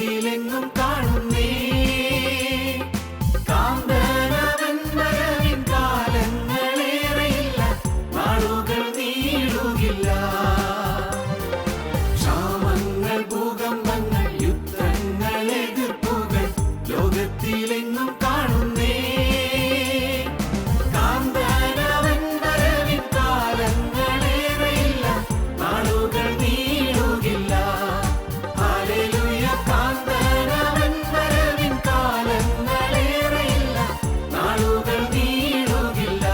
ലോകത്തിലെങ്ങും കാണുന്നേ. കാന്തനവൻ വരവിൻ കാലങ്ങളേറെയില്ല, നാളുകൾ നീളുകില്ല. ക്ഷാമങ്ങൾ, ഭൂകമ്പങ്ങൾ, യുദ്ധങ്ങൾ, എതിർപ്പുകൾ ലോകത്തിലെങ്ങും കാണുന്നേ. കാന്തനവൻ വരവിൻ കാലങ്ങളേറെയില്ല, നാളുകൾ നീളുകില്ല. ഹല്ലേലൂയ. കാന്തനവൻ വരവിൻ കാലങ്ങളേറെയില്ല, നാളുകൾ നീളുകില്ല.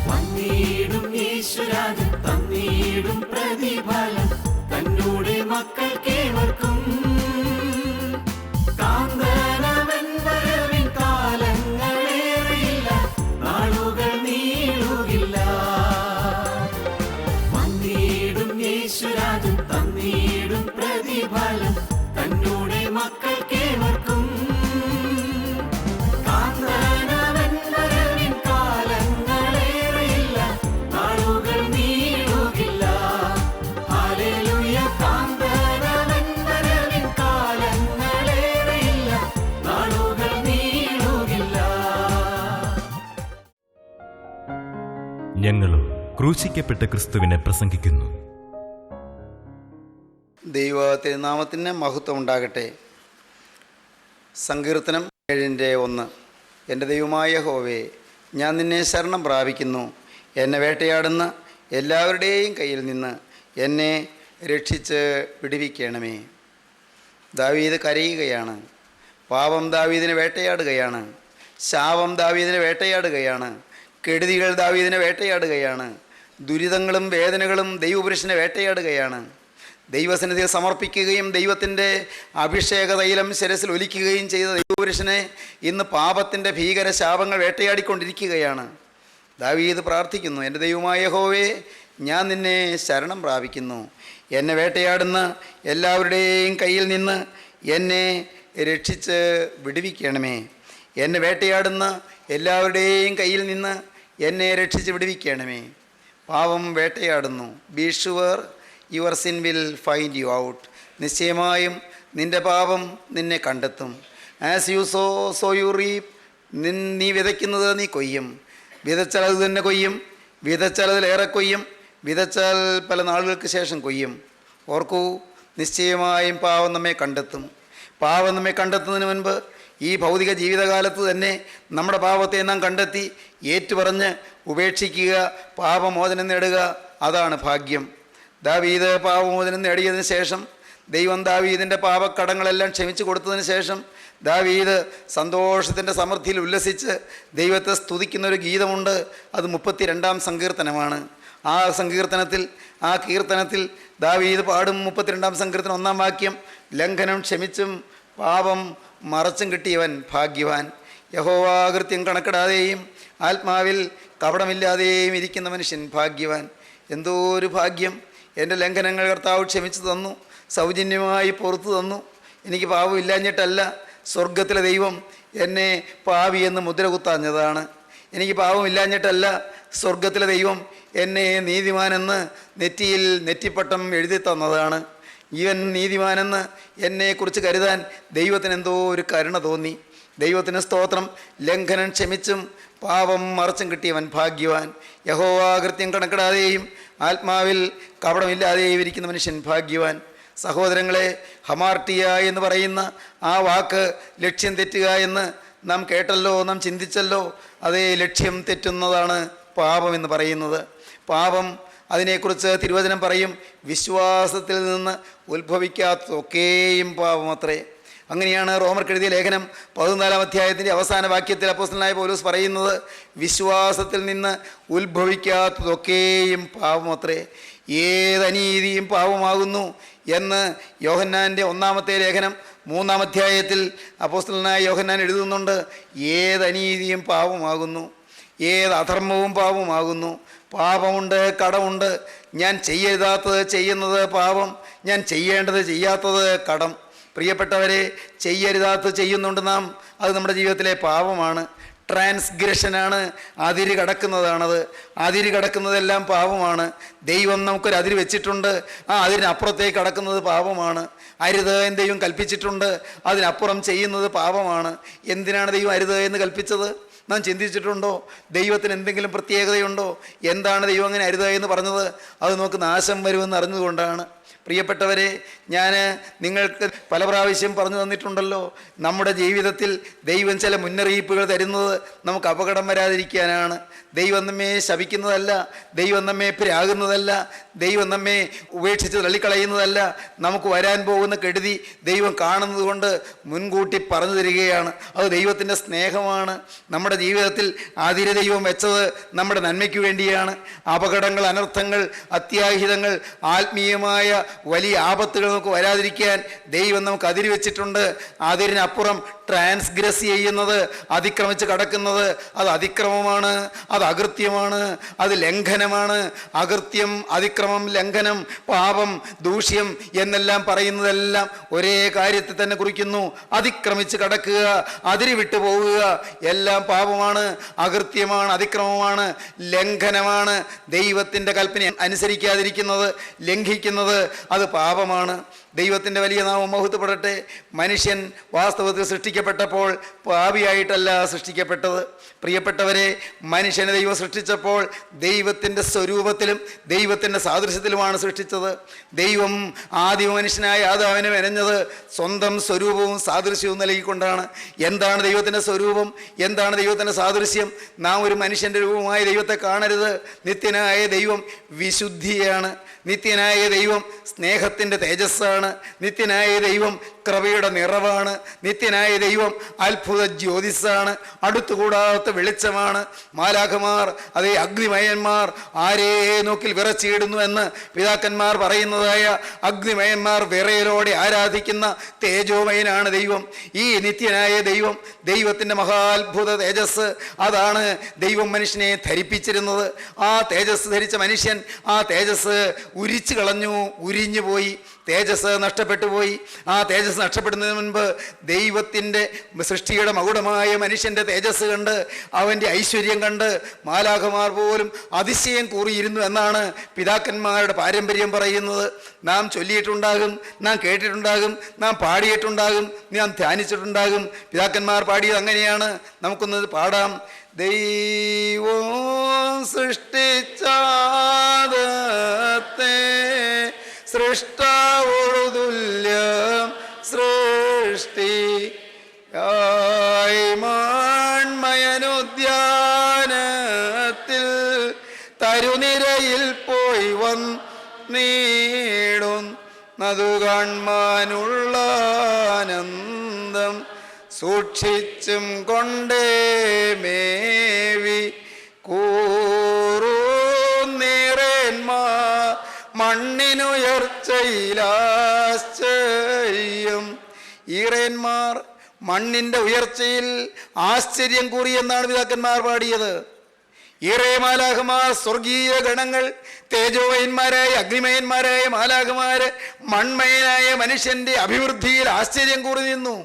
വന്നിടും യേശുരാജൻ, തന്നിടും പ്രതിഫലം തന്നോടെ മക്കൾക്കേവർക്കും. കാന്തനവൻ വരവിൻ കാലങ്ങളേറെയില്ല, നാളുകൾ നീളുകില്ല. വന്നിടും യേശുരാജൻ, തന്നിടും പ്രതിഫലം തന്നോടെ മക്കൾക്കേവർക്കും. കാന്തനവൻ വരവിൻ കാലങ്ങളേറെയില്ല, നാളുകൾ നീളുകില്ല. ഹല്ലേലൂയ. കാന്തനവൻ വരവിൻ കാലങ്ങളേറെയില്ല, നാളുകൾ നീളുകില്ല. ഞങ്ങളും ക്രൂശിക്കപ്പെട്ട ക്രിസ്തുവിനെ പ്രസംഗിക്കുന്നു. ദൈവ തിരുനാമത്തിന് മഹത്വം ഉണ്ടാകട്ടെ. സങ്കീർത്തനം 7:1. എൻ്റെ ദൈവമായ യഹോവേ, ഞാൻ നിന്നെ ശരണം പ്രാപിക്കുന്നു. എന്നെ വേട്ടയാടുന്ന എല്ലാവരുടെയും കയ്യിൽ നിന്ന് എന്നെ രക്ഷിച്ച് വിടുവിക്കണമേ. ദാവീദ് കരയുകയാണ്. പാപം ദാവീദിനെ വേട്ടയാടുകയാണ്. ശാപം ദാവീദിനെ വേട്ടയാടുകയാണ്. കെടുതികൾ ദാവീദിനെ വേട്ടയാടുകയാണ്. ദുരിതങ്ങളും വേദനകളും ദൈവപുരുഷനെ വേട്ടയാടുകയാണ്. ദൈവസന്നിധിയിൽ സമർപ്പിക്കുകയും ദൈവത്തിൻ്റെ അഭിഷേക തൈലം ശിരസിൽ ഒലിക്കുകയും ചെയ്ത ദൈവപുരുഷനെ ഇന്ന് പാപത്തിൻ്റെ ഭീകര ശാപങ്ങൾ വേട്ടയാടിക്കൊണ്ടിരിക്കുകയാണ്. ദാവീദ് പ്രാർത്ഥിക്കുന്നു, എൻ്റെ ദൈവമായ യഹോവേ, ഞാൻ നിന്നെ ശരണം പ്രാപിക്കുന്നു. എന്നെ വേട്ടയാടുന്ന എല്ലാവരുടെയും കയ്യിൽ നിന്ന് എന്നെ രക്ഷിച്ച് വിടുവിക്കണമേ. എന്നെ വേട്ടയാടുന്ന എല്ലാവരുടെയും കയ്യിൽ നിന്ന് എന്നെ രക്ഷിച്ച് വിടുവിക്കണമേ. പാവം വേട്ടയാടുന്നു. Be sure your sin will find you out. നിശ്ചയമായും നിൻ്റെ പാപം നിന്നെ കണ്ടെത്തും. As you sow you reap. നീ വിതയ്ക്കുന്നത് നീ കൊയ്യും. വിതച്ചാൽ അത് തന്നെ കൊയ്യും. വിതച്ചാൽ അതിലേറെ കൊയ്യും. വിതച്ചാൽ പല നാളുകൾക്ക് ശേഷം കൊയ്യും. ഓർക്കൂ, നിശ്ചയമായും പാവം നമ്മെ കണ്ടെത്തും. പാവം നമ്മെ കണ്ടെത്തുന്നതിന് മുൻപ് ഈ ഭൗതിക ജീവിതകാലത്ത് തന്നെ നമ്മുടെ പാപത്തെ നാം കണ്ടെത്തി ഏറ്റുപറഞ്ഞ് ഉപേക്ഷിക്കുക, പാപമോചനം നേടുക. അതാണ് ഭാഗ്യം. ദാവീദ് പാപമോചനം നേടിയതിന് ശേഷം, ദൈവം ദാവീദിൻ്റെ പാപക്കടങ്ങളെല്ലാം ക്ഷമിച്ചു കൊടുത്തതിന് ശേഷം ദാവീദ് സന്തോഷത്തിൻ്റെ സമൃദ്ധിയിൽ ഉല്ലസിച്ച് ദൈവത്തെ സ്തുതിക്കുന്നൊരു ഗീതമുണ്ട്. അത് 32-ാം സങ്കീർത്തനമാണ്. ആ കീർത്തനത്തിൽ ദാവീദ് പാടും 32-ാം സങ്കീർത്തനം 1-ാം വാക്യം, ലംഘനം ക്ഷമിച്ചും പാപം മറച്ചും കിട്ടിയവൻ ഭാഗ്യവാൻ. യഹോവാകൃത്യം കണക്കിടാതെയും ആത്മാവിൽ കപടമില്ലാതെയും ഇരിക്കുന്ന മനുഷ്യൻ ഭാഗ്യവാൻ. എന്തോ ഒരു ഭാഗ്യം! എൻ്റെ ലംഘനങ്ങൾ കർത്താവ് ക്ഷമിച്ചു തന്നു, സൗജന്യമായി പുറത്തു തന്നു. എനിക്ക് പാപമില്ലാഞ്ഞിട്ടല്ല, സ്വർഗത്തിലെ ദൈവം എന്നെ പാപിയെന്ന് മുദ്ര കുത്താഞ്ഞതാണ്. എനിക്ക് പാപമില്ലാഞ്ഞിട്ടല്ല, സ്വർഗത്തിലെ ദൈവം എന്നെ നീതിമാനെന്ന് നെറ്റിയിൽ നെറ്റിപ്പട്ടം എഴുതി തന്നതാണ്. ഇവൻ നീതിമാനെന്ന് എന്നെക്കുറിച്ച് കരുതാൻ ദൈവത്തിന് എന്തോ ഒരു കരുണ തോന്നി. ദൈവത്തിന് സ്തോത്രം. ലംഘനം ക്ഷമിച്ചും പാപം മറച്ചും കിട്ടിയവൻ ഭാഗ്യവാൻ. യഹോവാകൃത്യം കണക്കിടാതെയും ആത്മാവിൽ കപടമില്ലാതെയും ഇരിക്കുന്ന മനുഷ്യൻ ഭാഗ്യവാൻ. സഹോദരങ്ങളെ, ഹമാർട്ടിയ എന്ന് പറയുന്ന ആ വാക്ക് ലക്ഷ്യം തെറ്റുക എന്ന് നാം കേട്ടല്ലോ, നാം ചിന്തിച്ചല്ലോ. അതേ, ലക്ഷ്യം തെറ്റുന്നതാണ് പാപം എന്ന് പറയുന്നത്. പാപം, അതിനെക്കുറിച്ച് തിരുവചനം പറയും, വിശ്വാസത്തിൽ നിന്ന് ഉത്ഭവിക്കാത്തൊക്കെയും പാപമത്രേ. അങ്ങനെയാണ് റോമർക്കെഴുതിയ ലേഖനം 14-ാം അധ്യായത്തിൻ്റെ അവസാന വാക്യത്തിൽ അപ്പോസ്തലനായ പൗലോസ് പറയുന്നത്, വിശ്വാസത്തിൽ നിന്ന് ഉത്ഭവിക്കാത്തതൊക്കെയും പാപമത്രേ. ഏതനീതിയും പാപമാകുന്നു എന്ന് യോഹന്നാൻ്റെ 1-ാമത്തെ ലേഖനം 3-ാം അധ്യായത്തിൽ അപ്പോസ്തലനായ യോഹന്നാൻ എഴുതുന്നുണ്ട്. ഏതനീതിയും പാപമാകുന്നു, ഏത് അധർമ്മവും പാപമാകുന്നു. പാപമുണ്ട്, കടമുണ്ട്. ഞാൻ ചെയ്യരുതാത്തത് ചെയ്യുന്നത് പാപം, ഞാൻ ചെയ്യേണ്ടത് ചെയ്യാത്തത് കടം. പ്രിയപ്പെട്ടവരെ, ചെയ്യരുതാത്തത് ചെയ്യുന്നുണ്ട് നാം, അത് നമ്മുടെ ജീവിതത്തിലെ പാപമാണ്, ട്രാൻസ്ഗ്രഷനാണ്, അതിര് കടക്കുന്നതാണത്. അതിര് കടക്കുന്നതെല്ലാം പാപമാണ്. ദൈവം നമുക്കൊരു അതിര് വെച്ചിട്ടുണ്ട്, ആ അതിനപ്പുറത്തേക്ക് കടക്കുന്നത് പാപമാണ്. അരുത് എന്ന് ദൈവം കൽപ്പിച്ചിട്ടുണ്ട്, അതിനപ്പുറം ചെയ്യുന്നത് പാപമാണ്. എന്തിനാണ് ദൈവം അരുത് എന്ന് കൽപ്പിച്ചത്? നാം ചിന്തിച്ചിട്ടുണ്ടോ? ദൈവത്തിന് എന്തെങ്കിലും പ്രത്യേകതയുണ്ടോ? എന്താണ് ദൈവം അങ്ങനെ അരുത് എന്ന് പറഞ്ഞത്? അത് നമുക്ക് നാശം വരുമെന്ന് അറിഞ്ഞതുകൊണ്ടാണ്. പ്രിയപ്പെട്ടവരെ, ഞാൻ നിങ്ങൾക്ക് പല പ്രാവശ്യം പറഞ്ഞു തന്നിട്ടുണ്ടല്ലോ, നമ്മുടെ ജീവിതത്തിൽ ദൈവം ചില മുന്നറിയിപ്പുകൾ തരുന്നത് നമുക്ക് അപകടം വരാതിരിക്കാനാണ്. ദൈവം നമ്മെ ശപിക്കുന്നതല്ല, ദൈവം നമ്മെ പ്രാകുന്നതല്ല, ദൈവം നമ്മെ ഉപേക്ഷിച്ച് തള്ളിക്കളയുന്നതല്ല. നമുക്ക് വരാൻ പോകുന്ന കെടുതി ദൈവം കാണുന്നത് കൊണ്ട് മുൻകൂട്ടി പറഞ്ഞു തരികയാണ്. അത് ദൈവത്തിൻ്റെ സ്നേഹമാണ്. നമ്മുടെ ജീവിതത്തിൽ അതിര് ദൈവം വെച്ചത് നമ്മുടെ നന്മയ്ക്ക് വേണ്ടിയാണ്. അപകടങ്ങൾ, അനർത്ഥങ്ങൾ, അത്യാഹിതങ്ങൾ, ആത്മീയമായ വലിയ ആപത്തുകൾ നമുക്ക് വരാതിരിക്കാൻ ദൈവം നമുക്ക് അതിര് വെച്ചിട്ടുണ്ട്. അതിരിനപ്പുറം ട്രാൻസ്ഗ്രസ് ചെയ്യുന്നത്, അതിക്രമിച്ച് കടക്കുന്നത്, അത് അതിക്രമമാണ്, അത് അകൃത്യമാണ്, അത് ലംഘനമാണ്. അകൃത്യം, അതിക്രമം, ലംഘനം, പാപം, ദൂഷ്യം എന്നെല്ലാം പറയുന്നതെല്ലാം ഒരേ കാര്യത്തെ തന്നെ കുറിക്കുന്നു. അതിക്രമിച്ച് കടക്കുക, അതിര് വിട്ടു പോകുക, എല്ലാം പാപമാണ്, അകൃത്യമാണ്, അതിക്രമമാണ്, ലംഘനമാണ്. ദൈവത്തിൻ്റെ കൽപ്പന അനുസരിക്കാതിരിക്കുന്നത്, ലംഘിക്കുന്നത്, അത് പാപമാണ്. ദൈവത്തിൻ്റെ വലിയ നാമം മഹത്വപ്പെടട്ടെ. മനുഷ്യൻ വാസ്തവത്തിൽ സൃഷ്ടിക്കപ്പെട്ടപ്പോൾ പാപിയായിട്ടല്ല സൃഷ്ടിക്കപ്പെട്ടത്. പ്രിയപ്പെട്ടവരെ, മനുഷ്യനെ ദൈവം സൃഷ്ടിച്ചപ്പോൾ ദൈവത്തിൻ്റെ സ്വരൂപത്തിലും ദൈവത്തിൻ്റെ സാദൃശ്യത്തിലുമാണ് സൃഷ്ടിച്ചത്. ദൈവം ആദ്യ മനുഷ്യനായ ആദാമിനെ മെനഞ്ഞത് സ്വന്തം സ്വരൂപവും സാദൃശ്യവും നൽകിക്കൊണ്ടാണ്. എന്താണ് ദൈവത്തിൻ്റെ സ്വരൂപം? എന്താണ് ദൈവത്തിൻ്റെ സാദൃശ്യം? നാം ഒരു മനുഷ്യൻ്റെ രൂപമായ ദൈവത്തെ കാണരുത്. നിത്യനായ ദൈവം വിശുദ്ധിയാണ്. നിത്യനായ ദൈവം സ്നേഹത്തിൻ്റെ തേജസ്സാണ്. നിത്യനായ ദൈവം കൃപയുടെ നിറവാണ്. നിത്യനായ ദൈവം അത്ഭുത ജ്യോതിസാണ്, അടുത്തുകൂടാത്ത വെളിച്ചമാണ്. മാലാഖമാർ, അതേ അഗ്നിമയന്മാർ ആരേ നോക്കിൽ വിറച്ചിടുന്നു എന്ന് പിതാക്കന്മാർ പറയുന്നതായ അഗ്നിമയന്മാർ വിറയലോടെ ആരാധിക്കുന്ന തേജോമയനാണ് ദൈവം. ഈ നിത്യനായ ദൈവം, ദൈവത്തിൻ്റെ മഹാത്ഭുത തേജസ്, അതാണ് ദൈവം മനുഷ്യനെ ധരിപ്പിച്ചിരുന്നത്. ആ തേജസ് ധരിച്ച മനുഷ്യൻ ആ തേജസ് ഉരിച്ചു കളഞ്ഞു, ഉരിഞ്ഞു പോയി, തേജസ് നഷ്ടപ്പെട്ടു പോയി. ആ തേജസ് നഷ്ടപ്പെടുന്നതിന് മുൻപ് ദൈവത്തിൻ്റെ സൃഷ്ടിയുടെ മകുടമായ മനുഷ്യൻ്റെ തേജസ് കണ്ട്, അവൻ്റെ ഐശ്വര്യം കണ്ട് മാലാഖമാർ പോലും അതിശയം കൂറിയിരുന്നു എന്നാണ് പിതാക്കന്മാരുടെ പാരമ്പര്യം പറയുന്നത്. നാം ചൊല്ലിയിട്ടുണ്ടാകും, നാം കേട്ടിട്ടുണ്ടാകും, നാം പാടിയിട്ടുണ്ടാകും, നാം ധ്യാനിച്ചിട്ടുണ്ടാകും. പിതാക്കന്മാർ പാടിയത് അങ്ങനെയാണ്. നമുക്കൊന്ന് പാടാം. ദൈവം സൃഷ്ടിച്ചാദത്തെ സൃഷ്ടാവോടു തുല്യം സൃഷ്ടി മാൺമയനുദ്യാനത്തിൽ തരുനിരയിൽ പോയി വന്നീടുന്നതു കാൺമാനുള്ള ആനന്ദം സൂക്ഷിച്ചും കൊണ്ടേ മേവി കൂറുന്നേറന്മാർ മണ്ണിനുയർച്ചയിലാശ്ചര്യം. ഈറേന്മാർ മണ്ണിൻ്റെ ഉയർച്ചയിൽ ആശ്ചര്യം കൂറിയെന്നാണ് പിതാക്കന്മാർ പാടിയത്. ഈറേ മാലാഖമാർ, സ്വർഗീയ ഗണങ്ങൾ, തേജോമയന്മാരായ അഗ്നിമയന്മാരായ മാലാഖമാര് മൺമയനായ മനുഷ്യൻ്റെ അഭിവൃദ്ധിയിൽ ആശ്ചര്യം കൂറി നിന്നു.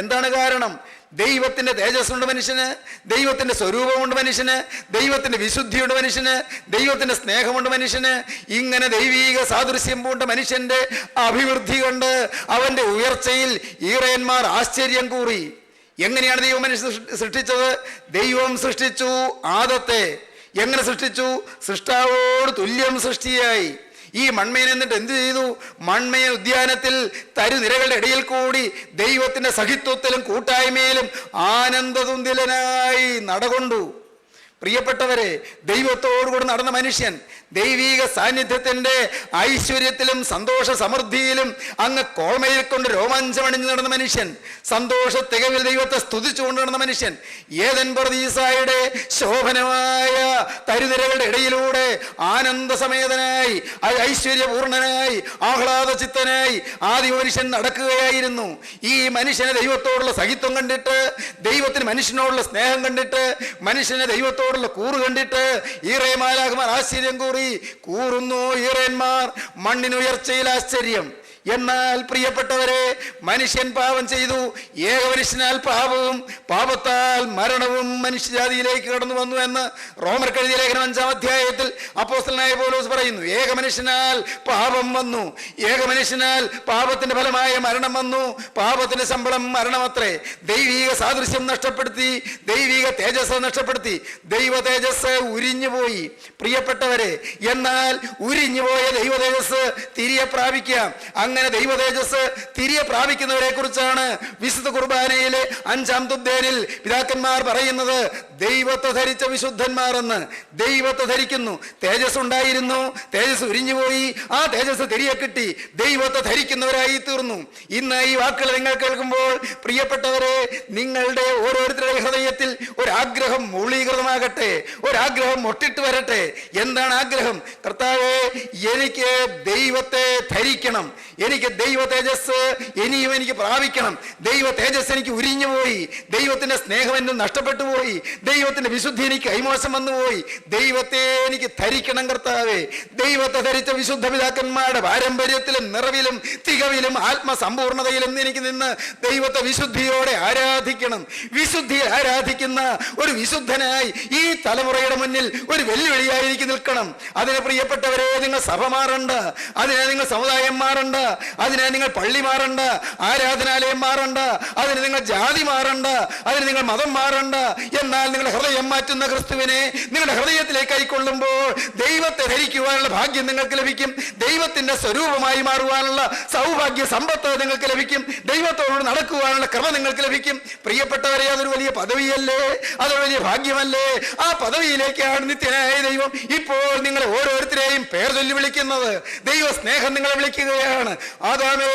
എന്താണ് കാരണം? ദൈവത്തിൻ്റെ തേജസ്സുണ്ട് മനുഷ്യന്, ദൈവത്തിൻ്റെ സ്വരൂപമുണ്ട് മനുഷ്യന്, ദൈവത്തിൻ്റെ വിശുദ്ധിയുണ്ട് മനുഷ്യന്, ദൈവത്തിൻ്റെ സ്നേഹമുണ്ട് മനുഷ്യന്. ഇങ്ങനെ ദൈവീക സാദൃശ്യം പൂണ്ട മനുഷ്യൻ്റെ അഭിവൃദ്ധി കൊണ്ട് അവൻ്റെ ഉയർച്ചയിൽ ഈറയന്മാർ ആശ്ചര്യം കൂറി. എങ്ങനെയാണ് ദൈവം മനുഷ്യൻ സൃഷ്ടിച്ചത്? ദൈവം സൃഷ്ടിച്ചു ആദത്തെ. എങ്ങനെ സൃഷ്ടിച്ചു? സൃഷ്ടാവോട് തുല്യം സൃഷ്ടിയായി. ഈ മൺമയൻ എന്നിട്ട് എന്ത് ചെയ്തു? മൺമയൻ ഉദ്യാനത്തിൽ തരുനിരകളുടെ ഇടയിൽ കൂടി ദൈവത്തിൻ്റെ സഹിത്വത്തിലും കൂട്ടായ്മയിലും ആനന്ദതുന്തിലനായി നടകൊണ്ടു. പ്രിയപ്പെട്ടവരെ, ദൈവത്തോടുകൂടി നടന്ന മനുഷ്യൻ ദൈവീക സാന്നിധ്യത്തിൻ്റെ ഐശ്വര്യത്തിലും സന്തോഷ സമൃദ്ധിയിലും അങ്ങ് കോൾമയിൽ കൊണ്ട് രോമാഞ്ചമണിഞ്ഞു നടന്ന മനുഷ്യൻ, സന്തോഷ തികവിൽ ദൈവത്തെ സ്തുതിച്ചുകൊണ്ട് നടന്ന മനുഷ്യൻ, ഏദൻ പർദീസായുടെ ശോഭനമായ തരുനിരകളുടെ ഇടയിലൂടെ ആനന്ദസമേതനായി ഐശ്വര്യപൂർണനായി ആഹ്ലാദചിത്തനായി ആദ്യ മനുഷ്യൻ നടക്കുകയായിരുന്നു. ഈ മനുഷ്യനെ ദൈവത്തോടുള്ള സഹിത്വം കണ്ടിട്ട്, ദൈവത്തിന് മനുഷ്യനോടുള്ള സ്നേഹം കണ്ടിട്ട്, മനുഷ്യനെ ദൈവത്തോടുള്ള കൂറ് കണ്ടിട്ട് ഈറേമാലാകുമാർ ആശ്ചര്യം കൂറുന്നു ഈറേന്മാർ മണ്ണിനുയർച്ചയിൽ ആശ്ചര്യം. എന്നാൽ പ്രിയപ്പെട്ടവരെ, മനുഷ്യൻ പാപം ചെയ്തു, ഏകമനുഷ്യനാൽ പാപവും പാപത്താൽ മരണവും മനുഷ്യജാതിയിലേക്ക് കടന്നു വന്നു എന്ന് റോമർക്ക് എഴുതിയ ലേഖനം 5-ാം അധ്യായത്തിൽ അപ്പോസ്തലനായ പൗലോസ് പറയുന്നു. ഏകമനുഷ്യനാൽ പാപം വന്നു, ഏകമനുഷ്യനാൽ പാപത്തിന്റെ ഫലമായ മരണം വന്നു. പാപത്തിന്റെ ശമ്പളം മരണമത്രേ. ദൈവീക സാദൃശ്യം നഷ്ടപ്പെടുത്തി, ദൈവീക തേജസ് നഷ്ടപ്പെടുത്തി, ദൈവ തേജസ് ഉരിഞ്ഞുപോയി. പ്രിയപ്പെട്ടവരെ, എന്നാൽ ഉരിഞ്ഞുപോയ ദൈവ തേജസ് തിരികെ പ്രാപിക്കാം. അങ്ങനെ ദൈവ തേജസ് തിരികെ പ്രാപിക്കുന്നവരെ കുറിച്ചാണ് വിശുദ്ധ കുർബാനയിലെ 5-ാം തുബ്ദേനിൽ പിതാക്കന്മാർ പറയുന്നത് ദൈവത്തെ ധരിച്ച വിശുദ്ധന്മാർ എന്ന്. ദൈവത്തെ ധരിക്കുന്നു. തേജസ് ഉണ്ടായിരുന്നു, തേജസ് ഉരിഞ്ഞുപോയി, ആ തേജസ് തിരികെ കിട്ടി, ദൈവത്തെ ധരിക്കുന്നവരായി തീർന്നു. ഇന്ന് ഈ വാക്കുകൾ നിങ്ങൾ കേൾക്കുമ്പോൾ പ്രിയപ്പെട്ടവരെ, നിങ്ങളുടെ ഓരോരുത്തരുടെ ഹൃദയത്തിൽ ഒരാഗ്രഹം മൂളീകൃതമാകട്ടെ, ഒരാഗ്രഹം ഒട്ടിട്ട് വരട്ടെ. എന്താണ് ആഗ്രഹം? കർത്താവേ, എനിക്ക് ദൈവത്തെ ധരിക്കണം, എനിക്ക് ദൈവ തേജസ് ഇനിയും എനിക്ക് പ്രാപിക്കണം. ദൈവ തേജസ് എനിക്ക് ഉരിഞ്ഞുപോയി, ദൈവത്തിന്റെ സ്നേഹം എന്നെ നഷ്ടപ്പെട്ടു പോയി, ദൈവത്തിന്റെ വിശുദ്ധി എനിക്ക് കൈമോശം വന്നുപോയി. ദൈവത്തെ എനിക്ക് ധരിക്കണം കർത്താവേ. ദൈവത്തെ ധരിച്ച വിശുദ്ധ പിതാക്കന്മാരുടെ പാരമ്പര്യത്തിലും നിറവിലും തികവിലും ആത്മസമ്പൂർണതയിലും എനിക്ക് നിന്ന് ദൈവത്തെ വിശുദ്ധിയോടെ ആരാധിക്കണം. വിശുദ്ധിയെ ആരാധിക്കുന്ന ഒരു വിശുദ്ധനായി ഈ തലമുറയുടെ മുന്നിൽ ഒരു വെല്ലുവിളിയായി എനിക്ക് നിൽക്കണം. അതിന് പ്രിയപ്പെട്ടവരെ, നിങ്ങൾ സഭ മാറണ്ട, അതിനെ നിങ്ങൾ സമുദായം മാറണ്ട, അതിനെ നിങ്ങൾ പള്ളി മാറണ്ട, ആരാധനാലയം മാറണ്ട, അതിന് നിങ്ങൾ ജാതി മാറണ്ട, അതിന് നിങ്ങൾ മതം മാറണ്ട. എന്നാൽ നിങ്ങളുടെ ഹൃദയം മാറ്റുന്ന ക്രിസ്തുവിനെ നിങ്ങളുടെ ഹൃദയത്തിലേക്ക് കൈക്കൊള്ളുമ്പോൾ ദൈവത്തെ ധരിക്കുവാനുള്ള ഭാഗ്യം നിങ്ങൾക്ക് ലഭിക്കും. ദൈവത്തിന്റെ സ്വരൂപമായി മാറുവാനുള്ള സൗഭാഗ്യ സമ്പത്ത് നിങ്ങൾക്ക് ലഭിക്കും. ദൈവത്തോട് നടക്കുവാനുള്ള കൃപ നിങ്ങൾക്ക് ലഭിക്കും. പ്രിയപ്പെട്ടവരെ, അതൊരു വലിയ പദവിയല്ലേ? അതൊരു വലിയ ഭാഗ്യമല്ലേ? ആ പദവിയിലേക്കാണ് നിത്യനായ ദൈവം ഇപ്പോൾ നിങ്ങളെ ഓരോരുത്തരെയും പേർ ചൊല്ലി വിളിക്കുന്നത്. ദൈവ സ്നേഹം നിങ്ങളെ വിളിക്കുകയാണ്. ആദാമേ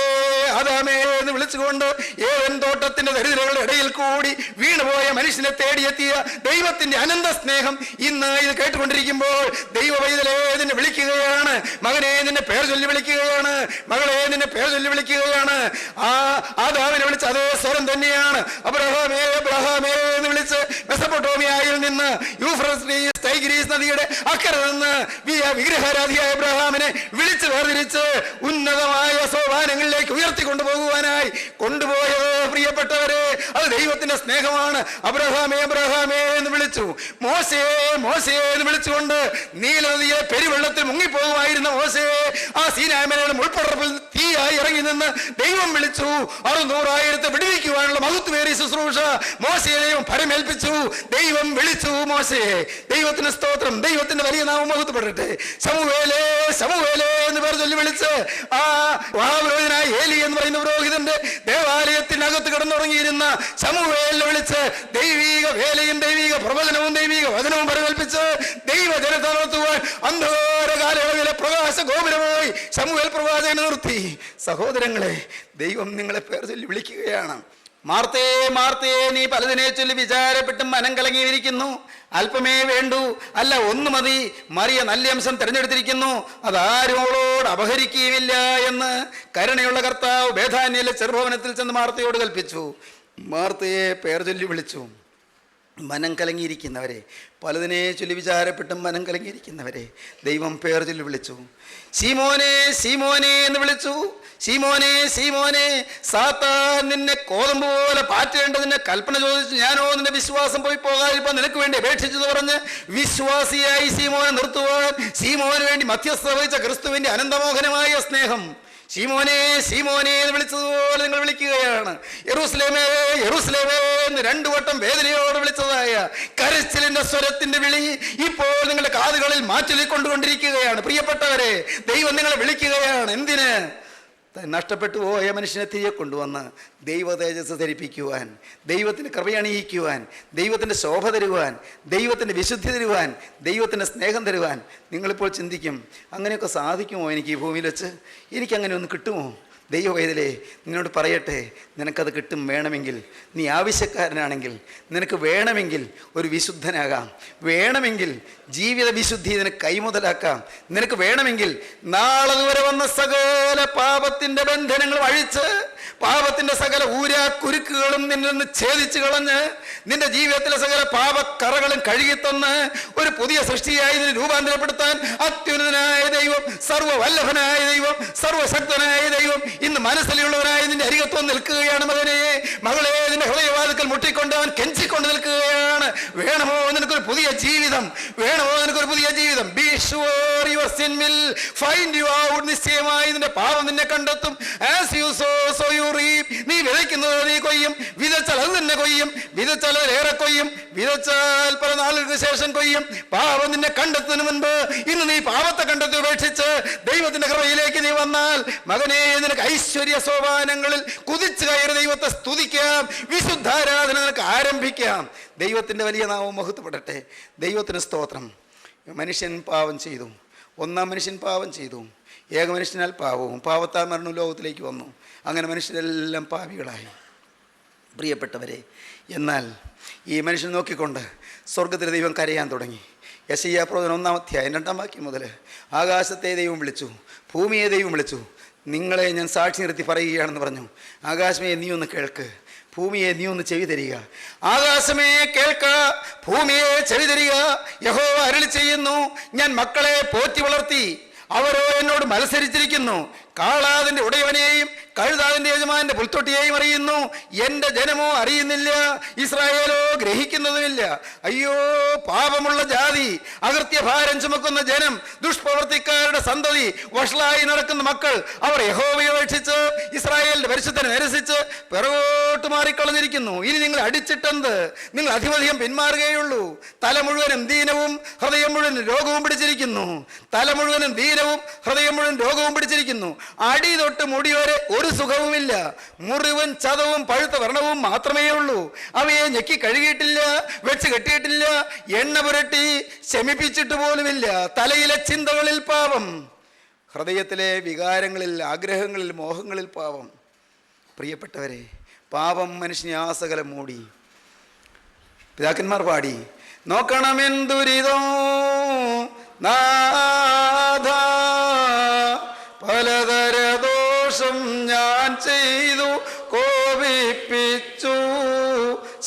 ആദാമേ എന്ന് വിളിച്ചുകൊണ്ട് ഏദൻ തോട്ടത്തിന്റെ ദരിദ്രങ്ങളുടെ ഇടയിൽ കൂടി വീണുപോയ മനുഷ്യനെ തേടിയെത്തിയ ദൈവത്തിന്റെ അനന്ത സ്നേഹം ഇന്ന് ഇത് കേട്ടുകൊണ്ടിരിക്കുമ്പോൾ ദൈവ പൈതലേ നിന്നെ വിളിക്കുകയാണ്. മകനെ, നിന്നെ പേർ ചൊല്ലി വിളിക്കുകയാണ്. മകളെ, നിന്നെ പേർ ചൊല്ലി വിളിക്കുകയാണ്. ആ ആദാമിനെ വിളിച്ച അതേ സ്വരം തന്നെയാണ് അബ്രഹാമേ അബ്രഹാമേ എന്ന് വിളിച്ച് മെസപ്പൊട്ടോമിയയിൽ നിന്ന് യൂഫ്രട്ടീസ് ടൈഗ്രീസ് നദിയുടെ അക്കരെ നിന്ന് വിഗ്രഹാരാധിയായ അബ്രഹാമിനെ വിളിച്ച് വേർതിരിച്ച് ഉന്നതമായ സോപാനങ്ങളിലേക്ക് ഉയർത്തിക്കൊണ്ടുപോകുവാനായി കൊണ്ടുപോയത് പ്രിയപ്പെട്ടവരെ, അത് ദൈവത്തിന്റെ സ്നേഹമാണ്. അബ്രഹാമേ അബ്രഹാമേ എന്ന് വിളിച്ചു. മോശയെ മോശയെ എന്ന് വിളിച്ചുകൊണ്ട് നീലനദിയെ പെരുവെള്ളത്തിൽ മുങ്ങിപ്പോകുമായിരുന്ന മോശയെ ആ സീനായ്മലയുടെ മുൾപ്പടർപ്പിൽ തീയായി ഇറങ്ങി നിന്ന് ദൈവം വിളിച്ചു. 600,000 വിടുവിക്കുവാനുള്ള മഹത്വമേറിയ ശുശ്രൂഷ മോശയെ ദൈവം ഫലമേൽപ്പിച്ചു. ദൈവം വിളിച്ചു മോശയെ. ദൈവത്തിന് സ്തോത്രം, ദൈവത്തിന്റെ വലിയ നാമം മഹത്വപ്പെടട്ടെ. ശമൂവേലേ ശമൂവേലേ എന്ന് പേർ ചൊല്ലി വിളിച്ച് ആ മഹാപുരോഹിതനായ ഏലി എന്ന് പറയുന്ന പുരോഹിതന്റെ ദേവാലയത്തിനകത്ത് കിടന്നുറങ്ങിയിരുന്ന ശമൂവേലിനെ വിളിച്ച് ദൈവീക വേലയും ദൈവീക പ്രവചനവും ദൈവീക വചനവും പരികൽപ്പിച്ച് ദൈവജനത്തെ നടത്തുവാൻ അന്ധകാര കാലയളവിലെ പ്രകാശ ഗോപുരമായി ശമൂവേൽ പ്രവാചകനെ നിർത്തി. സഹോദരങ്ങളെ, ദൈവം നിങ്ങളെ പേർ ചൊല്ലി വിളിക്കുകയാണ്. മാർത്തേ മാർത്തേ, നീ പലതിനെ ചൊല്ലി വിചാരപ്പെട്ടും മനം കലങ്ങിയിരിക്കുന്നു. അല്പമേ വേണ്ടു, അല്ല ഒന്ന് മതി. മറിയ നല്ല അംശം തിരഞ്ഞെടുത്തിരിക്കുന്നു, അതാരും അവളോട് അപഹരിക്കുകയുമില്ല എന്ന് കരുണയുള്ള കർത്താവ് ബേഥാന്യയിലെ ചെറുഭവനത്തിൽ ചെന്ന് മാർത്തയോട് കൽപ്പിച്ചു. മാർത്തയെ പേർ ചൊല്ലി വിളിച്ചു. മനം കലങ്ങിയിരിക്കുന്നവരെ, പലതിനെ ചൊല്ലി വിചാരപ്പെട്ടും മനം കലങ്ങിയിരിക്കുന്നവരെ ദൈവം പേർ ചൊല്ലി വിളിച്ചു. ശീമോനെ ശീമോനെ എന്ന് വിളിച്ചു. ശീമോനെ ശീമോനെ, സാത്താൻ നിന്നെ കോതമ്പ് പോലെ പാറ്റേണ്ടതിന്റെ കൽപ്പന ചോദിച്ചു. ഞാനോ നിന്റെ വിശ്വാസം പോയി പോകാതിരിപ്പം നിനക്ക് വേണ്ടി അപേക്ഷിച്ചെന്ന് പറഞ്ഞ് വിശ്വാസിയായി ശീമോനെ നിർത്തുവാൻ ശീമോന് വേണ്ടി മധ്യസ്ഥ വഹിച്ച ക്രിസ്തുവിന്റെ അനന്തമോഹനമായ സ്നേഹം. ശീമോനെ ശീമോനെ എന്ന് വിളിച്ചതുപോലെ നിങ്ങൾ വിളിക്കുകയാണ്. യെരൂശലേമേ യെരൂശലേമേ എന്ന് 2 വട്ടം വേദനയോട് വിളിച്ചതായ കരച്ചിലിന്റെ സ്വരത്തിന്റെ വിളി ഇപ്പോൾ നിങ്ങളുടെ കാതുകളിൽ മാറ്റൊലിക്കൊണ്ടുകൊണ്ടിരിക്കുകയാണ്. പ്രിയപ്പെട്ടവരെ, ദൈവം നിങ്ങളെ വിളിക്കുകയാണ്. എന്തിന്? നഷ്ടപ്പെട്ടു പോയ മനുഷ്യനെ തിരികെ കൊണ്ടുവന്ന് ദൈവ തേജസ് ധരിപ്പിക്കുവാൻ, ദൈവത്തിൻ്റെ കൃപയണിയിക്കുവാൻ, ദൈവത്തിൻ്റെ ശോഭ തരുവാൻ, ദൈവത്തിൻ്റെ വിശുദ്ധി തരുവാൻ, ദൈവത്തിൻ്റെ സ്നേഹം തരുവാൻ. നിങ്ങളിപ്പോൾ ചിന്തിക്കും, അങ്ങനെയൊക്കെ സാധിക്കുമോ എനിക്ക് ഈ ഭൂമിയിൽ വെച്ച്? എനിക്കങ്ങനെ ഒന്ന് കിട്ടുമോ? ദൈവവേദലേ, നിന്നോട് പറയട്ടെ, നിനക്കത് കിട്ടും. വേണമെങ്കിൽ, നീ ആവശ്യക്കാരനാണെങ്കിൽ, നിനക്ക് വേണമെങ്കിൽ ഒരു വിശുദ്ധനാകാം, വേണമെങ്കിൽ ജീവിത വിശുദ്ധി നിനക്ക് കൈമുതലാക്കാം, നിനക്ക് വേണമെങ്കിൽ നാളെ വരെ വന്ന സകല പാപത്തിൻ്റെ ബന്ധനങ്ങൾ അഴിച്ച്, പാപത്തിൻ്റെ സകല ഊരാക്കുരുക്കുകളും നിന്നിൽ നിന്ന് ഛേദിച്ച് കളഞ്ഞ്, നിന്റെ ജീവിതത്തിലെ സകല പാപക്കറകളും കഴുകിത്തന്ന് ഒരു പുതിയ സൃഷ്ടിയായി ഇതിനെ രൂപാന്തരപ്പെടുത്താൻ അത്യുന്നതനായ ദൈവം, സർവ്വവല്ലഭനായ ദൈവം, സർവശക്തനായ ദൈവം ഇന്ന് മനസ്സിലുള്ളവനായി നിന്റെ അരികത്വം നിൽക്കുകയാണ്. മകനെ, മകളെ, നിന്റെ ഹൃദയവാതിക്കൽ മുട്ടിക്കൊണ്ട് അവൻ കെഞ്ചിക്കൊണ്ട് നിൽക്കുകയാണ്. വേണമോ നിനക്കൊരു പുതിയ ജീവിതം? വേണമോ നിനക്കൊരു പുതിയ ജീവിതം? Be sure your sin will find you out. നിശ്ചയമായി നിന്റെ പാപം നിന്നെ കണ്ടെത്തും. As you sow so you reap. നീ വിതയ്ക്കുന്നത് നീ കൊയ്യും. വിതച്ചാൽ അത് തന്നെ കൊയ്യും. വിതച്ചാൽ ഏറെ കൊയ്യും. വിതച്ചാൽ പല നാളുകൾക്ക് ശേഷം കൊയ്യും. പാപം നിന്നെ കണ്ടെത്തുന്നതിന് മുൻപ് ഇന്ന് നീ പാപത്തെ കണ്ടെത്തി ഉപേക്ഷിച്ച് ദൈവത്തിന്റെ കൃപയിലേക്ക് നീ വന്നാൽ, മകനെ, നിനക്ക് ഐശ്വര്യ സോപാനങ്ങളിൽ കുതിച്ചു കയറി ദൈവത്തെ സ്തുതിക്കാം. വിശുദ്ധാരാധന നിനക്ക് ആരംഭിക്കാം. ദൈവത്തിൻ്റെ വലിയ നാമം മഹത്വപ്പെടട്ടെ. ദൈവത്തിന് സ്തോത്രം. മനുഷ്യൻ പാപം ചെയ്തു. ഒന്നാം മനുഷ്യൻ പാപം ചെയ്തു. ഏക മനുഷ്യനാൽ പാപവും പാപത്താൽ മരണവും ലോകത്തിലേക്ക് വന്നു. അങ്ങനെ മനുഷ്യരെല്ലാം പാപികളായി. പ്രിയപ്പെട്ടവരെ, എന്നാൽ ഈ മനുഷ്യൻ നോക്കിക്കൊണ്ട് സ്വർഗത്തിലെ ദൈവം കരയാൻ തുടങ്ങി. യെശയ്യാ പ്രവചനം 1-ാം അധ്യായം 2-ാം വാക്യം മുതൽ, ആകാശത്തെ ദൈവം വിളിച്ചു, ഭൂമിയെ ദൈവം വിളിച്ചു, നിങ്ങളെ ഞാൻ സാക്ഷി നിർത്തി പറയുകയാണെന്ന് പറഞ്ഞു. ആകാശമേ, നീ ഒന്ന് കേൾക്ക്, ഭൂമിയെ നീ ഒന്ന് ചെവി തരിക. ആകാശമേ കേൾക്ക, ഭൂമിയെ ചെവി തരിക. യഹോവ അരുളി ചെയ്യുന്നു, ഞാൻ മക്കളെ പോറ്റി വളർത്തി, അവരോ എന്നോട് മത്സരിച്ചിരിക്കുന്നു. കാളാതിൻ്റെ ഉടയവനെയും കഴുതാതിൻ്റെ യജമാന്റെ പുൽത്തൊട്ടിയെയും അറിയുന്നു, എൻ്റെ ജനമോ അറിയുന്നില്ല, ഇസ്രായേലോ ഗ്രഹിക്കുന്നതുമില്ല. അയ്യോ, പാപമുള്ള ജാതി, അകൃത്യഭാരം ചുമക്കുന്ന ജനം, ദുഷ്പ്രവർത്തിക്കാരുടെ സന്തതി, വഷളായി നടക്കുന്ന മക്കൾ, അവർ യഹോവയെ ഉപേക്ഷിച്ച് ഇസ്രായേലിന്റെ പരിശുദ്ധനെ നിരസിച്ച് പിറകോട്ട് മാറിക്കളഞ്ഞിരിക്കുന്നു. ഇനി നിങ്ങൾ അടിച്ചിട്ടെന്ത്? നിങ്ങൾ അധിപധികം പിന്മാറുകയുള്ളൂ. തല മുഴുവനും ദീനവും ഹൃദയം മുഴുവൻ രോഗവും പിടിച്ചിരിക്കുന്നു. തല മുഴുവനും ദീനവും ഹൃദയം മുഴുവൻ രോഗവും പിടിച്ചിരിക്കുന്നു. അടി തൊട്ട് മുടി വരെ ഒരു സുഖവുമില്ല. മുറിവും ചതവും പഴുത്ത വ്രണവും മാത്രമേ ഉള്ളൂ. അവയെ ഞെക്കി കഴുകിയിട്ടില്ല, വെച്ച് കെട്ടിയിട്ടില്ല, എണ്ണ പുരട്ടി ശമിപ്പിച്ചിട്ട് പോലുമില്ല. തലയിലെ ചിന്തകളിൽ പാപം, ഹൃദയത്തിലെ വികാരങ്ങളിൽ, ആഗ്രഹങ്ങളിൽ, മോഹങ്ങളിൽ പാപം. പ്രിയപ്പെട്ടവരെ, പാപം മനുഷ്യനെ ആസകലം മൂടി. പിതാക്കന്മാർ പാടി, നോക്കണമെന്തുരിതോ നാഥ, പലതര ദോഷം ഞാൻ ചെയ്തു കോപിപ്പിച്ചു,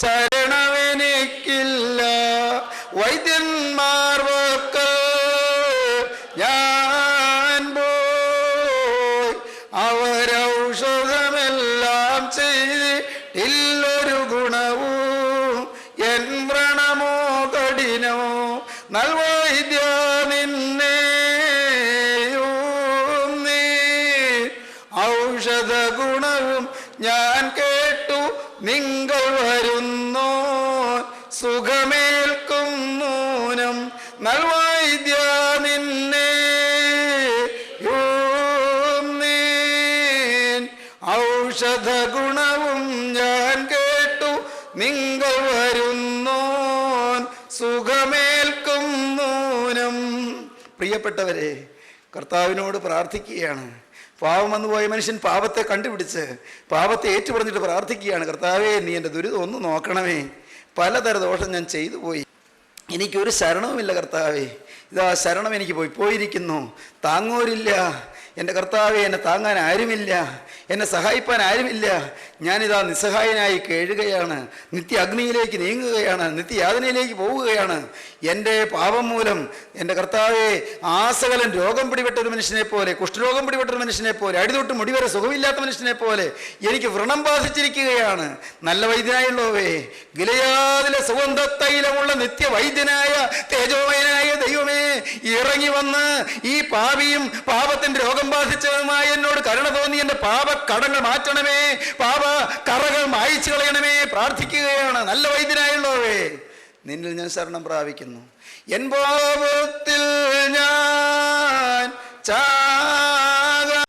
ശരണമെനിക്കില്ല. വൈദ്യന്മാർ വക്കൽ ഞാൻ പോയി, അവരൗഷധമെല്ലാം ചെയ്തില്ലൊരു ഗുണവും. എൻ വ്രണമോ കഠിനമോ നൽവൈദ്യ നിന്നെ ഔഷധ ഗുണവും ഞാൻ കേട്ടു. നിങ്ങൾ വരുന്നോ സുഖമേൽക്കും നൂനം നൽവൈദ്യ നിന്നെ ഔഷധ ഗുണവും ഞാൻ കേട്ടു. നിങ്ങൾ വരുന്നോ സുഖമേൽക്കും നൂനം. പ്രിയപ്പെട്ടവരെ, കർത്താവിനോട് പ്രാർത്ഥിക്കുകയാണ്. പാപം വന്നുപോയ മനുഷ്യൻ പാപത്തെ കണ്ടുപിടിച്ച് പാപത്തെ ഏറ്റുപറഞ്ഞിട്ട് പ്രാർത്ഥിക്കുകയാണ്, കർത്താവേ, നീ എൻ്റെ ദുരിതം ഒന്ന് നോക്കണമേ. പലതര ദോഷം ഞാൻ ചെയ്തു പോയി, എനിക്കൊരു ശരണവുമില്ല കർത്താവേ. ഇതാ ശരണം എനിക്ക് പോയിരിക്കുന്നു. താങ്ങോരില്ല. എൻ്റെ കർത്താവെ, എന്നെ താങ്ങാൻ ആരുമില്ല, എന്നെ സഹായിപ്പാൻ ആരുമില്ല. ഞാനിതാ നിസ്സഹായനായി കേഴുകയാണ്, നിത്യ അഗ്നിയിലേക്ക് നീങ്ങുകയാണ്, നിത്യയാതനയിലേക്ക് പോവുകയാണ്. എൻ്റെ പാപം മൂലം എൻ്റെ കർത്താവെ, ആസകലം രോഗം പിടിപെട്ട ഒരു മനുഷ്യനെ പോലെ, കുഷ്ഠരോഗം പിടിപെട്ട ഒരു മനുഷ്യനെ പോലെ, അടിതൊട്ട് മുടിവരെ സുഖമില്ലാത്ത മനുഷ്യനെ പോലെ എനിക്ക് വ്രണം ബാധിച്ചിരിക്കുകയാണ്. നല്ല വൈദ്യനായുള്ളവേ, ഗിലെയാദിലെ സുഗന്ധ തൈലമുള്ള നിത്യവൈദ്യനായ തേജോമയനായ ദൈവമേ, ഇറങ്ങി വന്ന് ഈ പാപിയും പാപത്തിൻ്റെ രോഗം ബാധിച്ചതുമായി എന്നോട് കരുണ തോന്നി എൻ്റെ പാപക്കടങ്ങൾ മാറ്റണമേ, പാപ കറകൾ മായിച്ചു കളയണമേ പ്രാർത്ഥിക്കുകയാണ്. നല്ല വൈദ്യനായുള്ളവേ, നിന്നിൽ ഞാൻ ശരണം പ്രാപിക്കുന്നു. എൻ പാപത്തിൽ ഞാൻ ചാകാൻ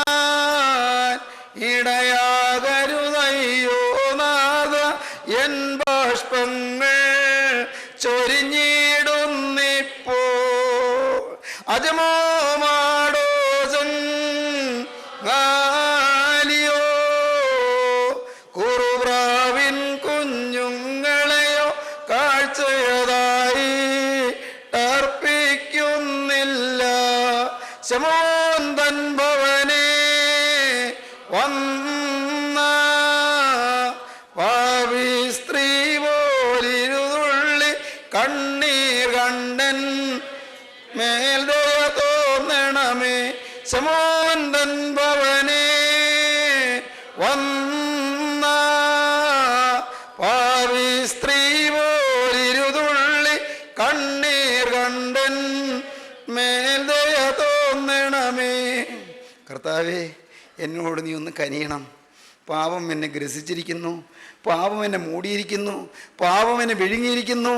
വന്ന പാവി സ്ത്രീ പോലിരുതുള്ളി കണ്ണീർ കണ്ടൻ മേൽ ദയ തോന്നണമേ ശമോന്തൻ ഭവനേ. വന്ന പാവി സ്ത്രീ പോലിരുതുള്ളി കണ്ണീർ കണ്ടൻ മേൽ ദയ തോന്നണമേ. കർത്താവേ, എന്നോട് നീ ഒന്ന് കനിയണം. പാപം എന്നെ ഗ്രസിച്ചിരിക്കുന്നു, പാപം എന്നെ മൂടിയിരിക്കുന്നു, പാപം എന്നെ വിഴുങ്ങിയിരിക്കുന്നു,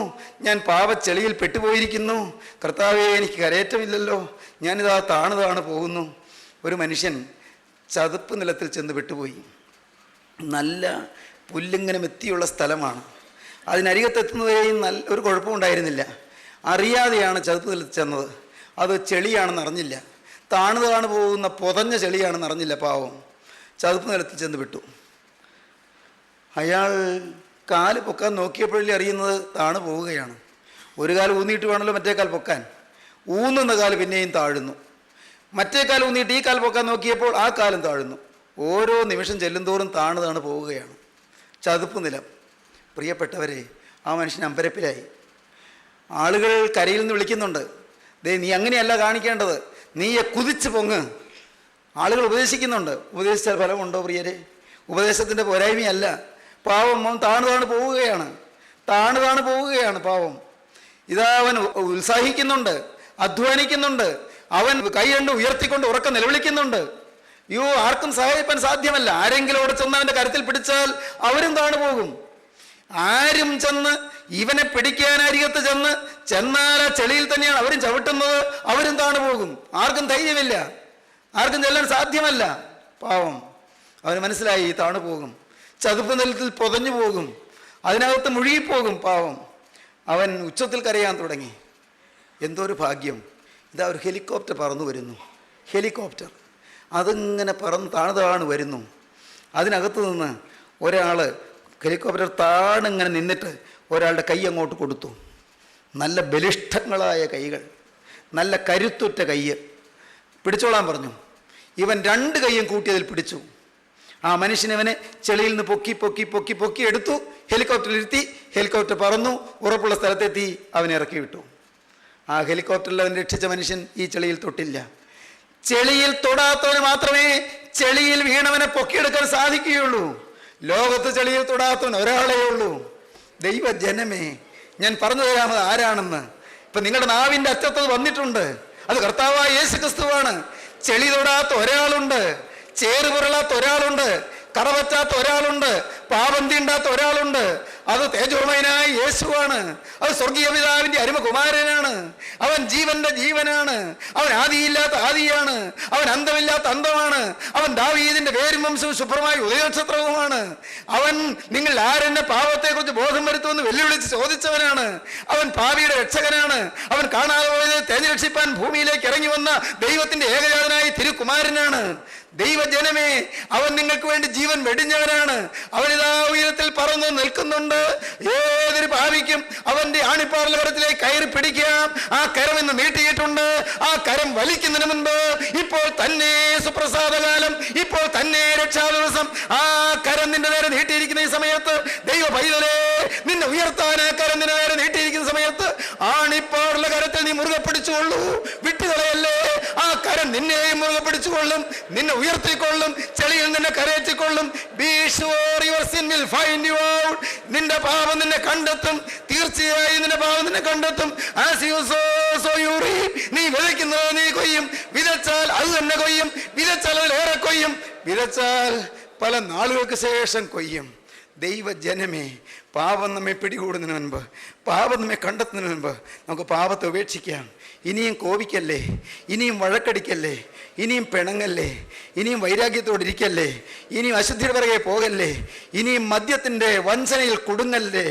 ഞാൻ പാപച്ചെളിയിൽ പെട്ടുപോയിരിക്കുന്നു. കർത്താവേ, എനിക്ക് കരയേറ്റമില്ലല്ലോ, ഞാനിതാ താണ് പോകുന്നു. ഒരു മനുഷ്യൻ ചതുപ്പ് നിലത്തിൽ ചെന്ന് പെട്ടുപോയി. നല്ല പുല്ലിങ്ങനെ മെത്തിയുള്ള സ്ഥലമാണ്. അതിനരികത്തെത്തുന്നവരെയും ഒരു കുഴപ്പമുണ്ടായിരുന്നില്ല. അറിയാതെയാണ് ചതുപ്പ് നിലത്തിൽ ചെന്നത്. അത് ചെളിയാണെന്ന് അറിഞ്ഞില്ല. താണ് പോകുന്ന പൊതഞ്ഞ ചെളിയാണെന്ന് അറിഞ്ഞില്ല. പാവം ചതുപ്പ് നിലത്തിൽ ചെന്ന് വിട്ടു. അയാൾ കാല് പൊക്കാൻ നോക്കിയപ്പോഴല്ലേ അറിയുന്നത് താണ് പോവുകയാണ്. ഒരു കാല് ഊന്നിയിട്ട് വേണമല്ലോ മറ്റേ കാൽ പൊക്കാൻ. ഊന്നുന്ന കാല് പിന്നെയും താഴുന്നു. മറ്റേ കാൽ ഊന്നിയിട്ട് ഈ കാൽ പൊക്കാൻ നോക്കിയപ്പോൾ ആ കാലും താഴുന്നു. ഓരോ നിമിഷം ചെല്ലുന്തോറും താണ് പോവുകയാണ് ചതുപ്പ് നിലം. പ്രിയപ്പെട്ടവരെ, ആ മനുഷ്യൻ അമ്പരപ്പിലായി. ആളുകൾ കരയിൽ നിന്ന് വിളിക്കുന്നുണ്ട്, ദേ നീ അങ്ങനെയല്ല കാണിക്കേണ്ടത്, നീയെ കുതിച്ച് പൊങ്ങ്. ആളുകൾ ഉപദേശിക്കുന്നുണ്ട്. ഉപദേശിച്ചാൽ ഫലമുണ്ടോ പ്രിയരെ? ഉപദേശത്തിൻ്റെ പോരായ്മയല്ല. പാവം അവൻ താണ് പോവുകയാണ് പാവം. ഇതാ അവൻ ഉത്സാഹിക്കുന്നുണ്ട്, അധ്വാനിക്കുന്നുണ്ട്, അവൻ കൈ കണ്ട് ഉയർത്തിക്കൊണ്ട് ഉറക്കം നിലവിളിക്കുന്നുണ്ട്. ആർക്കും സഹായിക്കാൻ സാധ്യമല്ല. ആരെങ്കിലും അവിടെ ചെന്ന് അവൻ്റെ കരുത്തിൽ പിടിച്ചാൽ അവരും താണ് പോകും. ആരും ചെന്ന് ഇവനെ പിടിക്കാനരികത്ത് ചെന്നാൽ ആ ചെളിയിൽ തന്നെയാണ് അവരും ചവിട്ടുന്നത്, അവരും താണ് പോകും. ആർക്കും ധൈര്യമില്ല, ആർക്കും ചെല്ലാൻ സാധ്യമല്ല. പാവം അവന് മനസ്സിലായി താണ് പോകും, ചതുപ്പ് നിലത്തിൽ പൊതഞ്ഞു പോകും, അതിനകത്ത് മുഴുകിപ്പോകും. പാവം അവൻ ഉച്ചത്തിൽ കരയാൻ തുടങ്ങി. എന്തോ ഒരു ഭാഗ്യം, ഇതാ ഒരു ഹെലികോപ്റ്റർ പറന്നു വരുന്നു. ഹെലികോപ്റ്റർ അതിങ്ങനെ താണ് വരുന്നു. അതിനകത്ത് നിന്ന് ഒരാൾ ഹെലികോപ്റ്റർ താണിങ്ങനെ നിന്നിട്ട് ഒരാളുടെ കൈ അങ്ങോട്ട് കൊടുത്തു. നല്ല ബലിഷ്ഠങ്ങളായ കൈകൾ, നല്ല കരുത്തുറ്റ കൈ. പിടിച്ചോളാൻ പറഞ്ഞു. ഇവൻ രണ്ട് കൈയും കൂട്ടി അതിൽ പിടിച്ചു. ആ മനുഷ്യനവനെ ചെളിയിൽ നിന്ന് പൊക്കി എടുത്തു, ഹെലികോപ്റ്ററിൽ ഇരുത്തി. ഹെലികോപ്റ്റർ പറന്നു, ഉറപ്പുള്ള സ്ഥലത്തെത്തി. അവനെ ഇറക്കി വിട്ടു. ആ ഹെലികോപ്റ്ററിൽ അവൻ രക്ഷിച്ച മനുഷ്യൻ ഈ ചെളിയിൽ തൊട്ടില്ല. ചെളിയിൽ തൊടാത്തവന് മാത്രമേ ചെളിയിൽ വീണവനെ പൊക്കിയെടുക്കാൻ സാധിക്കുകയുള്ളൂ. ലോകത്ത് ചെളിയിൽ തൊടാത്തവൻ ഒരാളേ ഉള്ളൂ. ദൈവജനമേ, ഞാൻ പറഞ്ഞു തരാമത് ആരാണെന്ന്. ഇപ്പം നിങ്ങളുടെ നാവിൻ്റെ അറ്റത്തത് വന്നിട്ടുണ്ട്. അത് കർത്താവായ യേശു ക്രിസ്തുവാണ്. ചെളി തൊടാത്ത ഒരാളുണ്ട്, ചേറുപുരളാത്ത ഒരാളുണ്ട്, കറപറ്റാത്ത ഒരാളുണ്ട്, പാപം തീണ്ടാത്ത ഒരാളുണ്ട്. അത് തേജോമയനായ യേശുവാണ്. അത് സ്വർഗീയ പിതാവിൻ്റെ അരുമകുമാരനാണ്. അവൻ ജീവന്റെ ജീവനാണ്. അവൻ ആദിയില്ലാത്ത ആദിയാണ്. അവൻ അന്തമില്ലാത്ത അന്തമാണ്. അവൻ ദാവീദിന്റെ വേരും വംശവും ശുഭ്രമായ ഉദയനക്ഷത്രവുമാണ്. അവൻ നിങ്ങൾ ആരെന്നെ പാപത്തെക്കുറിച്ച് ബോധം വരുത്തുമെന്ന് വെല്ലുവിളിച്ച് ചോദിച്ചവനാണ്. അവൻ പാപിയുടെ രക്ഷകനാണ്. അവൻ കാണാതെ പോയത് തേജ് രക്ഷിപ്പാൻ ഭൂമിയിലേക്ക് ഇറങ്ങി വന്ന ദൈവത്തിന്റെ ഏകജാതനായ തിരുകുമാരനാണ്. ദൈവജനമേ, അവൻ നിങ്ങൾക്ക് വേണ്ടി ജീവൻ വെടിഞ്ഞവനാണ്. അവനിതാ ഉയരത്തിൽ പറന്നു നിൽക്കുന്നുണ്ട്. ഏതൊരു പാപിക്കും അവന്റെ ആണിപ്പാറല കരത്തിലേക്ക് കയറി പിടിക്കാം. ആ കരം ഇന്ന് നീട്ടിയിട്ടുണ്ട്. ആ കരം വലിക്കുന്നതിന് മുൻപ് ഇപ്പോൾ തന്നെ സുപ്രസാദകാലം, ഇപ്പോൾ തന്നെ രക്ഷാ ദിവസം, ആ കരം നിന്റെ നേരെ നീട്ടിയിരിക്കുന്ന ഈ സമയത്ത് ദൈവ പൈതലേ, നിന്നെ ഉയർത്താൻ ആ കരം നിന്റെ നേരെ നീട്ടിയിരിക്കുന്ന സമയത്ത് ആണിപ്പാറുള്ള കരത്തിൽ നീ മുറുകെ പിടിച്ചുകൊള്ളൂ. വിട്ടുകളയല്ലേ. ആ കരം നിന്നെയും മുറുകെ പിടിച്ചുകൊള്ളും, നിന്നെ ഉയർത്തിക്കൊള്ളും, ചെളിയിൽ നിന്നെ കരയറ്റിക്കൊള്ളും. Be sure your sin will find you out. നിന്റെ പാപം നിന്നെ കണ്ടെത്തും. തീർച്ചയായും നിന്റെ പാപം നിന്നെ കണ്ടെത്തും. As you sow, so you reap. നീ വിതയ്ക്കുന്നത് നീ കൊയ്യും. വിതച്ചാൽ അത് തന്നെ കൊയ്യും. വിതച്ചാൽ അതിലേറെ കൊയ്യും. വിതച്ചാൽ പല നാളുകൾക്ക് ശേഷം കൊയ്യും. ദൈവജനമേ, പാപം നമ്മെ പിടികൂടുന്നതിന് മുൻപ്, പാപം നമ്മെ കണ്ടെത്തുന്നതിന് മുൻപ് നമുക്ക് പാപത്തെ ഉപേക്ഷിക്കാം. ഇനിയും കോപിക്കല്ലേ, ഇനിയും വഴക്കടിക്കല്ലേ, ഇനിയും പിണങ്ങല്ലേ, ഇനിയും വൈരാഗ്യത്തോടിരിക്കല്ലേ, ഇനിയും അശുദ്ധിയുടെ പിറകെ പോകല്ലേ, ഇനിയും മദ്യത്തിൻ്റെ വഞ്ചനയിൽ കുടുങ്ങല്ലേ,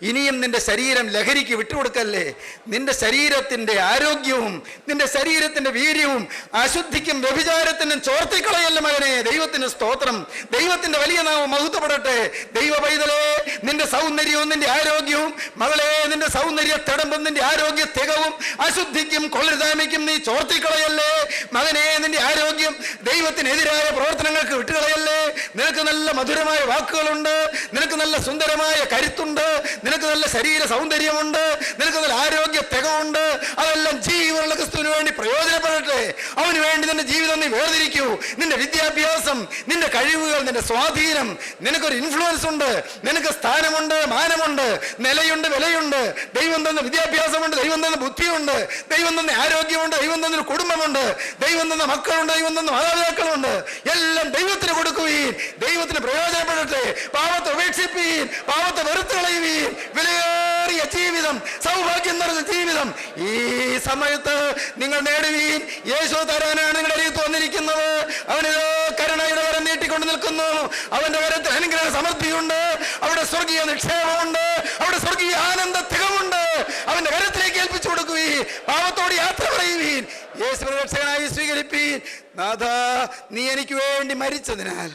ഇനിയും നിന്റെ ശരീരം ലഹരിക്ക് വിട്ടുകൊടുക്കല്ലേ. നിന്റെ ശരീരത്തിൻ്റെ ആരോഗ്യവും നിന്റെ ശരീരത്തിൻ്റെ വീര്യവും അശുദ്ധിക്കും വ്യഭിചാരത്തിനും ചോർത്തിക്കളയല്ല മകനെ. ദൈവത്തിന് സ്തോത്രം. ദൈവത്തിൻ്റെ വലിയ നാമം മഹത്വപ്പെടട്ടെ. ദൈവ പൈതലേ, നിന്റെ സൗന്ദര്യവും നിന്റെ ആരോഗ്യവും, മകളെ നിന്റെ സൗന്ദര്യ തിടമ്പും നിന്റെ ആരോഗ്യ തികവും അശുദ്ധിക്കും കൊള്ളരുതായ്മയ്ക്കും നീ ചോർത്തിക്കളയല്ലേ. മകനെ, നിന്റെ ആരോഗ്യം ദൈവത്തിനെതിരായ പ്രവർത്തനങ്ങൾക്ക് വിട്ടുകളയല്ലേ. നിനക്ക് നല്ല മധുരമായ വാക്കുകളുണ്ട്, നിനക്ക് നല്ല സുന്ദരമായ കരുത്തുണ്ട്, നിനക്ക് നല്ല ശരീര സൗന്ദര്യമുണ്ട്, നിനക്ക് നല്ല ആരോഗ്യ തികവുണ്ട്. അതെല്ലാം ജീവനുള്ള ക്രിസ്തുവിന് വേണ്ടി പ്രയോജനപ്പെടട്ടെ. അവന് വേണ്ടി നിന്റെ ജീവിതം നീ വേർതിരിക്കൂ. നിന്റെ വിദ്യാഭ്യാസം, നിന്റെ കഴിവുകൾ, നിന്റെ സ്വാധീനം, നിനക്കൊരു ഇൻഫ്ലുവൻസ് ഉണ്ട്, നിനക്ക് സ്ഥാനമുണ്ട്, മാനമുണ്ട്, നിലയുണ്ട്, വിലയുണ്ട്. ദൈവം തന്ന വിദ്യാഭ്യാസമുണ്ട്, ദൈവം തന്ന ബുദ്ധിയുണ്ട്, ദൈവം തന്ന ആരോഗ്യമുണ്ട്, ദൈവം തന്ന കുടുംബമുണ്ട്, ദൈവം തന്ന മക്കളുണ്ട്, ദൈവം തന്ന മാതാപിതാക്കളുണ്ട്. എല്ലാം ദൈവത്തിന് കൊടുക്കുകയും ദൈവത്തിന് പ്രയോജനപ്പെടട്ടെ. പാവത്തെ ഉപേക്ഷിപ്പീൻ, പാവത്തെ വെറുത്ത് കളയുവീൻ. വിലയേറിയ ജീവിതം, സൗഭാഗ്യം നിറഞ്ഞ ജീവിതം ഈ സമയത്ത് നിങ്ങൾ നേടുവീൻ. യേശു തരാനാണ് നിങ്ങളുടെ അരികത്ത് വന്നിരിക്കുന്നത്. അവനിത് കരുണയുടെ കരം നീട്ടിക്കൊണ്ട് നിൽക്കുന്നു. അവന്റെ കരത്തിൽ അനുഗ്രഹ സമൃദ്ധിയുണ്ട്, അവിടെ സ്വർഗീയ നിക്ഷേപമുണ്ട്, അവിടെ സ്വർഗീയ ആനന്ദ തികവുണ്ട്. അവന്റെ കരത്തിലേക്ക് ഏൽപ്പിച്ചു കൊടുക്കുകയും പാവത്തോട് യാത്ര പറയുവീൻ. യേശു രക്ഷകനായി സ്വീകരിപ്പീൻ. നാഥാ, നീ എനിക്ക് വേണ്ടി മരിച്ചതിനാൽ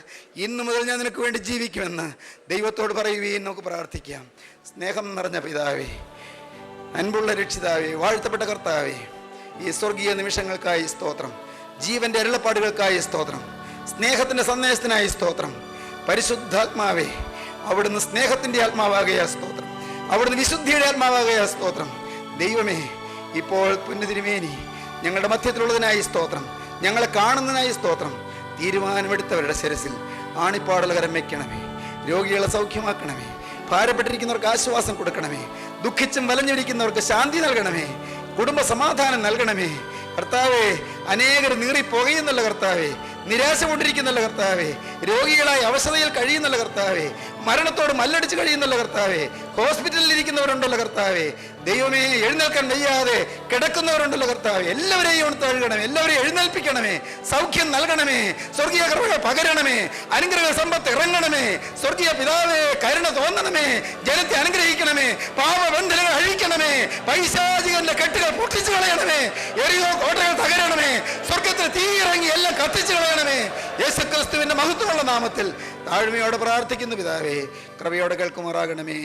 ഇന്നു മുതൽ ഞാൻ നിനക്ക് വേണ്ടി ജീവിക്കുമെന്ന് ദൈവത്തോട് പറയുവീൻ. നമുക്ക് പ്രാർത്ഥിക്കാം. സ്നേഹം നിറഞ്ഞ പിതാവേ, അൻപുള്ള രക്ഷിതാവേ, വാഴ്ത്തപ്പെട്ട കർത്താവേ, ഈ സ്വർഗീയ നിമിഷങ്ങൾക്കായി സ്തോത്രം. ജീവന്റെ അരുളപ്പാടുകൾക്കായി സ്തോത്രം. സ്നേഹത്തിന്റെ സന്ദേശത്തിനായി സ്തോത്രം. പരിശുദ്ധാത്മാവേ, അവിടുന്ന് സ്നേഹത്തിന്റെ ആത്മാവാകയാ സ്തോത്രം. അവിടുന്ന് വിശുദ്ധിയുടെ ആത്മാവാകയാ സ്തോത്രം. ദൈവമേ, ഇപ്പോൾ പുണ്യതിരുമേനി ഞങ്ങളുടെ മധ്യത്തിലുള്ളതിനായി സ്തോത്രം. ഞങ്ങളെ കാണുന്നതിനായി സ്തോത്രം. തീരുമാനമെടുത്തവരുടെ ശിരസിൽ ആണിപ്പാടുള്ള കരം വയ്ക്കണമേ. രോഗികളെ സൗഖ്യമാക്കണമേ. ഭാരപ്പെട്ടിരിക്കുന്നവർക്ക് ആശ്വാസം കൊടുക്കണമേ. ദുഃഖിച്ചും വലഞ്ഞിരിക്കുന്നവർക്ക് ശാന്തി നൽകണമേ. കുടുംബ സമാധാനം നൽകണമേ. കർത്താവേ, അനേകർ നീറിപ്പോകുന്നല്ല കർത്താവേ, നിരാശ കൊണ്ടിരിക്കുന്നല്ല കർത്താവേ, രോഗികളായി അവശതയിൽ കഴിയുന്നല്ല കർത്താവേ, മരണത്തോട് മല്ലടിച്ച് കഴിയുന്നല്ല കർത്താവേ, ഹോസ്പിറ്റലിൽ ഇരിക്കുന്നവരുണ്ടല്ലോ കർത്താവേ, ദൈവമേ, എഴുന്നേൽക്കാൻ വയ്യാതെ കിടക്കുന്നവരുണ്ടല്ലോ കർത്താവേ, എല്ലാവരെയും തഴുകണമേ, എല്ലാവരെയും എഴുന്നേൽപ്പിക്കണമേ, സൗഖ്യം നൽകണമേ, സ്വർഗീയ കൃപ പകരണമേ, അനുഗ്രഹ സമ്പത്ത് ഇറങ്ങണമേ. സ്വർഗീയ പിതാവേ, കരുണ തോന്നണമേ, ജനത്തെ അനുഗ്രഹിക്കണമേ, പാപബന്ധനങ്ങൾ അഴിക്കണമേ, പൈശാചികന്റെ കെട്ടുകൾ പൊട്ടിച്ചു കളയണമേ, എറിയോ കോട്ടകൾ തകരണമേ, സ്വർഗത്തിൽ തീ ഇറങ്ങി എല്ലാം കത്തിച്ചു കളയണമേ. യേശുക്രിസ്തുവിന്റെ മഹത്വമുള്ള നാമത്തിൽ താഴ്മയോടെ പ്രാർത്ഥിക്കുന്നു പിതാവേ, കൃപയോടെ കേൾക്കുമാറാകണമേ.